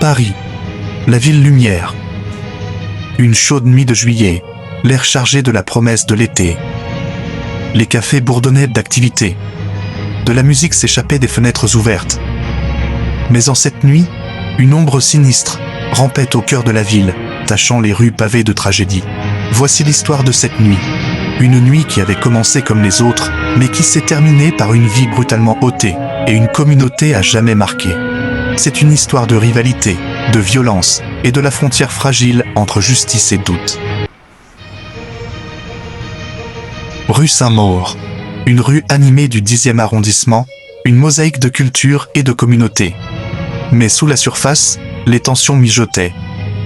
Paris, la ville lumière. Une chaude nuit de juillet, l'air chargé de la promesse de l'été. Les cafés bourdonnaient d'activité. De la musique s'échappait des fenêtres ouvertes. Mais en cette nuit, une ombre sinistre rampait au cœur de la ville, tachant les rues pavées de tragédies. Voici l'histoire de cette nuit. Une nuit qui avait commencé comme les autres, mais qui s'est terminée par une vie brutalement ôtée, et une communauté à jamais marquée. C'est une histoire de rivalité, de violence, et de la frontière fragile entre justice et doute. Rue Saint-Maur. Une rue animée du 10e arrondissement, une mosaïque de culture et de communauté. Mais sous la surface, les tensions mijotaient.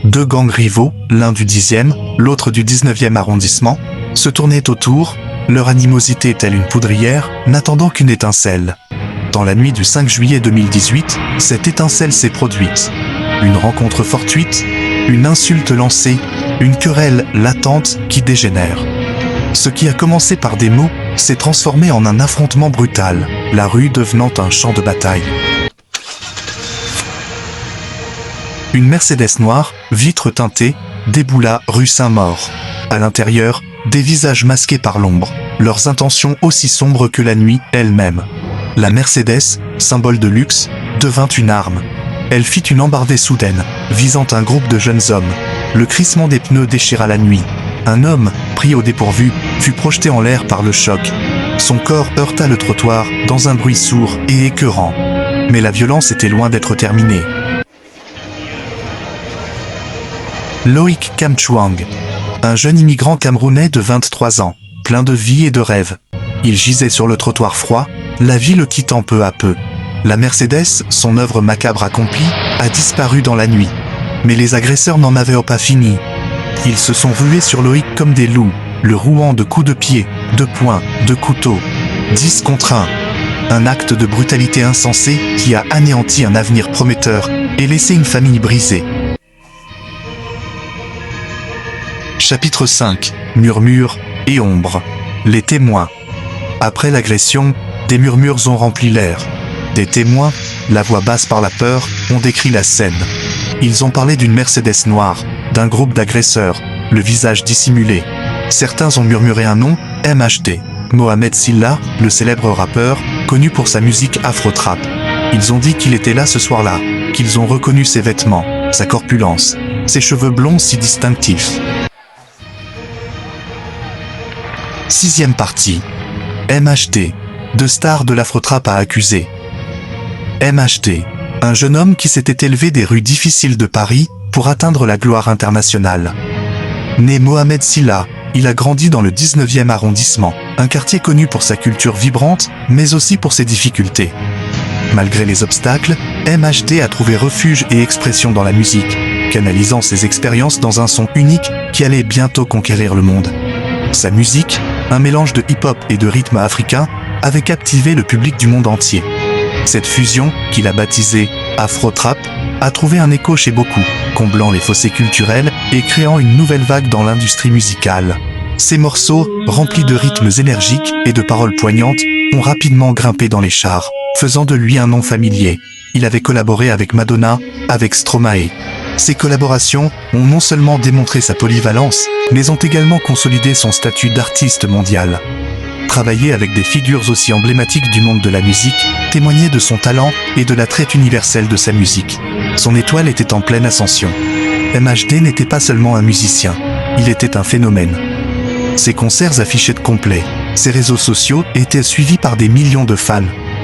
Deux gangs rivaux, l'un du 10e, l'autre du 19e arrondissement, se tournaient autour, leur animosité telle une poudrière, n'attendant qu'une étincelle. Dans la nuit du 5 juillet 2018, cette étincelle s'est produite. Une rencontre fortuite, une insulte lancée, une querelle latente qui dégénère. Ce qui a commencé par des mots s'est transformé en un affrontement brutal, la rue devenant un champ de bataille. Une Mercedes noire, vitre teintée, déboula rue Saint-Maur. À l'intérieur, des visages masqués par l'ombre, leurs intentions aussi sombres que la nuit elle-même. La Mercedes, symbole de luxe, devint une arme. Elle fit une embardée soudaine, visant un groupe de jeunes hommes. Le crissement des pneus déchira la nuit. Un homme, pris au dépourvu, fut projeté en l'air par le choc. Son corps heurta le trottoir, dans un bruit sourd et écœurant. Mais la violence était loin d'être terminée. Loïc Kamchuang, un jeune immigrant camerounais de 23 ans, plein de vie et de rêves. Il gisait sur le trottoir froid, la vie le quittant peu à peu. La Mercedes, son œuvre macabre accomplie, a disparu dans la nuit. Mais les agresseurs n'en avaient pas fini. Ils se sont rués sur Loïc comme des loups, le rouant de coups de pied, de poings, de couteaux. 10 contre 1. Un acte de brutalité insensé qui a anéanti un avenir prometteur et laissé une famille brisée. Chapitre 5. Murmures et ombres. Les témoins. Après l'agression, des murmures ont rempli l'air. Des témoins, la voix basse par la peur, ont décrit la scène. Ils ont parlé d'une Mercedes noire, d'un groupe d'agresseurs, le visage dissimulé. Certains ont murmuré un nom, MHD. Mohamed Silla, le célèbre rappeur, connu pour sa musique afro-trap. Ils ont dit qu'il était là ce soir-là, qu'ils ont reconnu ses vêtements, sa corpulence, ses cheveux blonds si distinctifs. 6e partie. MHD. Deux stars de l'afro-trap à accuser. MHD. Un jeune homme qui s'était élevé des rues difficiles de Paris pour atteindre la gloire internationale. Né Mohamed Silla, il a grandi dans le 19e arrondissement, un quartier connu pour sa culture vibrante, mais aussi pour ses difficultés. Malgré les obstacles, MHD a trouvé refuge et expression dans la musique, canalisant ses expériences dans un son unique qui allait bientôt conquérir le monde. Sa musique, un mélange de hip-hop et de rythme africain, avait captivé le public du monde entier. Cette fusion, qu'il a baptisée Afro-Trap, a trouvé un écho chez beaucoup, comblant les fossés culturels et créant une nouvelle vague dans l'industrie musicale. Ces morceaux, remplis de rythmes énergiques et de paroles poignantes, ont rapidement grimpé dans les charts, faisant de lui un nom familier. Il avait collaboré avec Madonna, avec Stromae. Ces collaborations ont non seulement démontré sa polyvalence, mais ont également consolidé son statut d'artiste mondial. Travailler avec des figures aussi emblématiques du monde de la musique témoignait de son talent et de l'attrait universel de sa musique. Son étoile était en pleine ascension. MHD n'était pas seulement un musicien, il était un phénomène. Ses concerts affichaient de complet, ses réseaux sociaux étaient suivis par des millions de fans,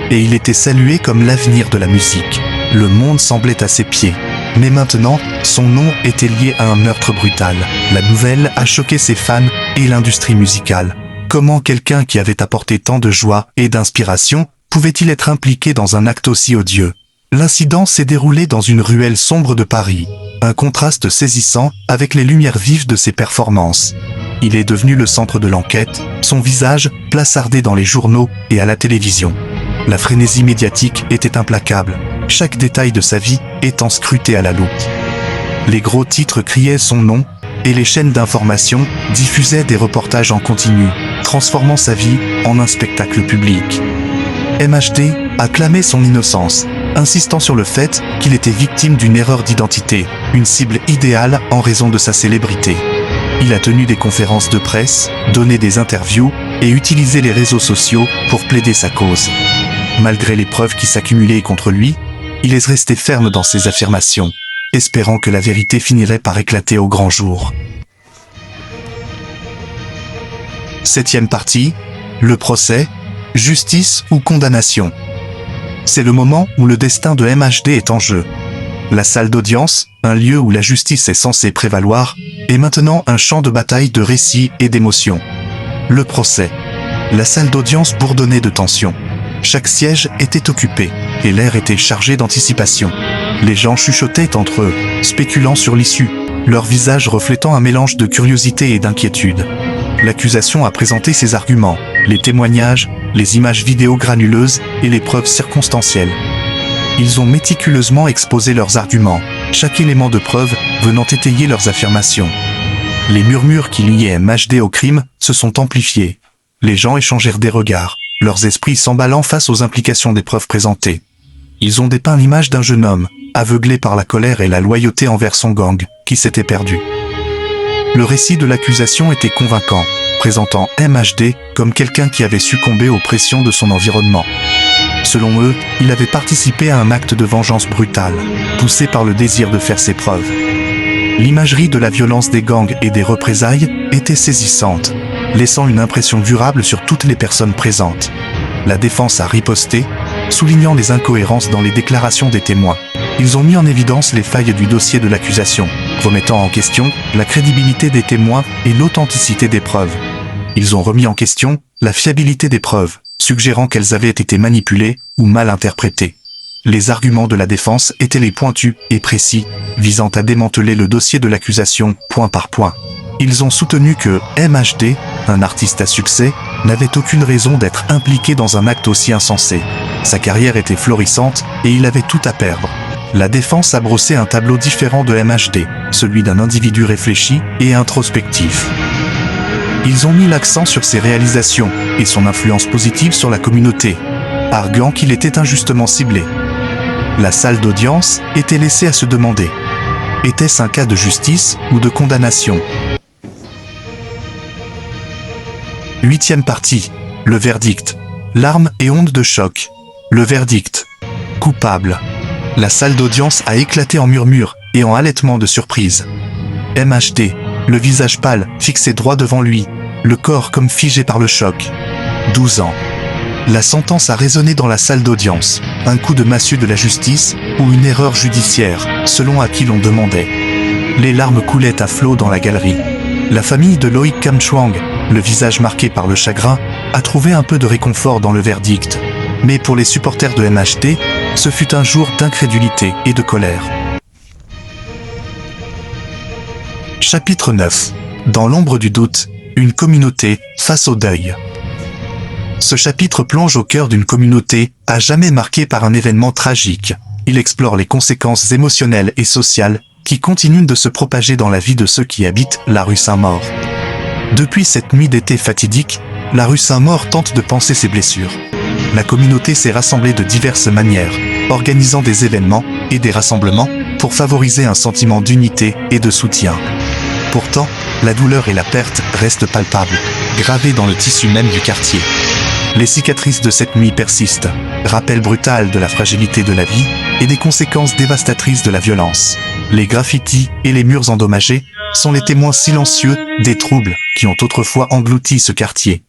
et il était salué comme l'avenir de la musique. Le monde semblait à ses pieds. Mais maintenant, son nom était lié à un meurtre brutal. La nouvelle a choqué ses fans et l'industrie musicale. Comment quelqu'un qui avait apporté tant de joie et d'inspiration pouvait-il être impliqué dans un acte aussi odieux? L'incident s'est déroulé dans une ruelle sombre de Paris. Un contraste saisissant avec les lumières vives de ses performances. Il est devenu le centre de l'enquête, son visage placardé dans les journaux et à la télévision. La frénésie médiatique était implacable, chaque détail de sa vie étant scruté à la loupe. Les gros titres criaient son nom, et les chaînes d'information diffusaient des reportages en continu, transformant sa vie en un spectacle public. MHD a clamé son innocence, insistant sur le fait qu'il était victime d'une erreur d'identité, une cible idéale en raison de sa célébrité. Il a tenu des conférences de presse, donné des interviews et utilisé les réseaux sociaux pour plaider sa cause. Malgré les preuves qui s'accumulaient contre lui, il est resté ferme dans ses affirmations, espérant que la vérité finirait par éclater au grand jour. 7e partie, le procès, justice ou condamnation. C'est le moment où le destin de MHD est en jeu. La salle d'audience, un lieu où la justice est censée prévaloir, est maintenant un champ de bataille de récits et d'émotions. Le procès. La salle d'audience bourdonnait de tension. Chaque siège était occupé, et l'air était chargé d'anticipation. Les gens chuchotaient entre eux, spéculant sur l'issue, leur visage reflétant un mélange de curiosité et d'inquiétude. L'accusation a présenté ses arguments, les témoignages, les images vidéo granuleuses et les preuves circonstancielles. Ils ont méticuleusement exposé leurs arguments, chaque élément de preuve venant étayer leurs affirmations. Les murmures qui liaient MHD au crime se sont amplifiés. Les gens échangèrent des regards, leurs esprits s'emballant face aux implications des preuves présentées. Ils ont dépeint l'image d'un jeune homme, aveuglé par la colère et la loyauté envers son gang, qui s'était perdu. Le récit de l'accusation était convaincant, présentant MHD comme quelqu'un qui avait succombé aux pressions de son environnement. Selon eux, il avait participé à un acte de vengeance brutale, poussé par le désir de faire ses preuves. L'imagerie de la violence des gangs et des représailles était saisissante, laissant une impression durable sur toutes les personnes présentes. La défense a riposté, soulignant les incohérences dans les déclarations des témoins. Ils ont mis en évidence les failles du dossier de l'accusation, remettant en question la crédibilité des témoins et l'authenticité des preuves. Ils ont remis en question la fiabilité des preuves, suggérant qu'elles avaient été manipulées ou mal interprétées. Les arguments de la défense étaient les pointus et précis, visant à démanteler le dossier de l'accusation point par point. Ils ont soutenu que MHD, un artiste à succès, n'avait aucune raison d'être impliqué dans un acte aussi insensé. Sa carrière était florissante et il avait tout à perdre. La défense a brossé un tableau différent de MHD, celui d'un individu réfléchi et introspectif. Ils ont mis l'accent sur ses réalisations et son influence positive sur la communauté, arguant qu'il était injustement ciblé. La salle d'audience était laissée à se demander: était-ce un cas de justice ou de condamnation? 8e partie, le verdict. Larmes et ondes de choc. Le verdict. Coupable. La salle d'audience a éclaté en murmures et en halètements de surprise. MHD, le visage pâle, fixé droit devant lui, le corps comme figé par le choc. 12 ans. La sentence a résonné dans la salle d'audience, un coup de massue de la justice ou une erreur judiciaire, selon à qui l'on demandait. Les larmes coulaient à flots dans la galerie. La famille de Loïc Kamchuang, le visage marqué par le chagrin, a trouvé un peu de réconfort dans le verdict. Mais pour les supporters de MHD, ce fut un jour d'incrédulité et de colère. Chapitre 9. Dans l'ombre du doute, une communauté face au deuil. Ce chapitre plonge au cœur d'une communauté à jamais marquée par un événement tragique. Il explore les conséquences émotionnelles et sociales qui continuent de se propager dans la vie de ceux qui habitent la rue Saint-Maur. Depuis cette nuit d'été fatidique, la rue Saint-Maur tente de panser ses blessures. La communauté s'est rassemblée de diverses manières, organisant des événements et des rassemblements pour favoriser un sentiment d'unité et de soutien. Pourtant, la douleur et la perte restent palpables, gravées dans le tissu même du quartier. Les cicatrices de cette nuit persistent, rappel brutal de la fragilité de la vie et des conséquences dévastatrices de la violence. Les graffitis et les murs endommagés sont les témoins silencieux des troubles qui ont autrefois englouti ce quartier.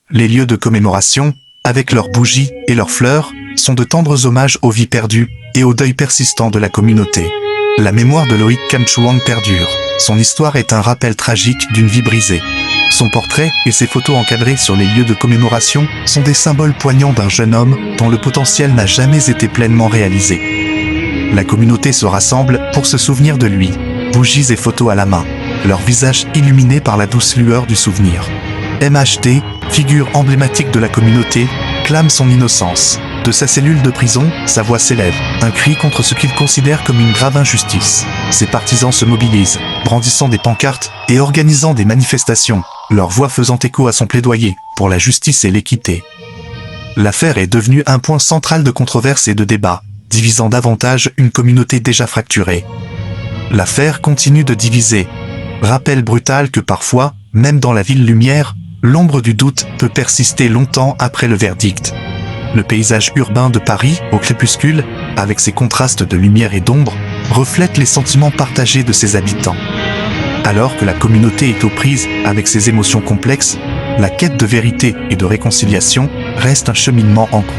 Les lieux de commémoration, avec leurs bougies et leurs fleurs, sont de tendres hommages aux vies perdues et au deuil persistant de la communauté. La mémoire de Loïc Kamchuang perdure. Son histoire est un rappel tragique d'une vie brisée. Son portrait et ses photos encadrées sur les lieux de commémoration sont des symboles poignants d'un jeune homme dont le potentiel n'a jamais été pleinement réalisé. La communauté se rassemble pour se souvenir de lui, bougies et photos à la main, leurs visages illuminés par la douce lueur du souvenir. MHD, figure emblématique de la communauté, clame son innocence. De sa cellule de prison, sa voix s'élève, un cri contre ce qu'il considère comme une grave injustice. Ses partisans se mobilisent, brandissant des pancartes et organisant des manifestations, leur voix faisant écho à son plaidoyer pour la justice et l'équité. L'affaire est devenue un point central de controverse et de débat, divisant davantage une communauté déjà fracturée. L'affaire continue de diviser. Rappel brutal que parfois, même dans la ville lumière, l'ombre du doute peut persister longtemps après le verdict. Le paysage urbain de Paris, au crépuscule, avec ses contrastes de lumière et d'ombre, reflète les sentiments partagés de ses habitants. Alors que la communauté est aux prises avec ses émotions complexes, la quête de vérité et de réconciliation reste un cheminement en cours.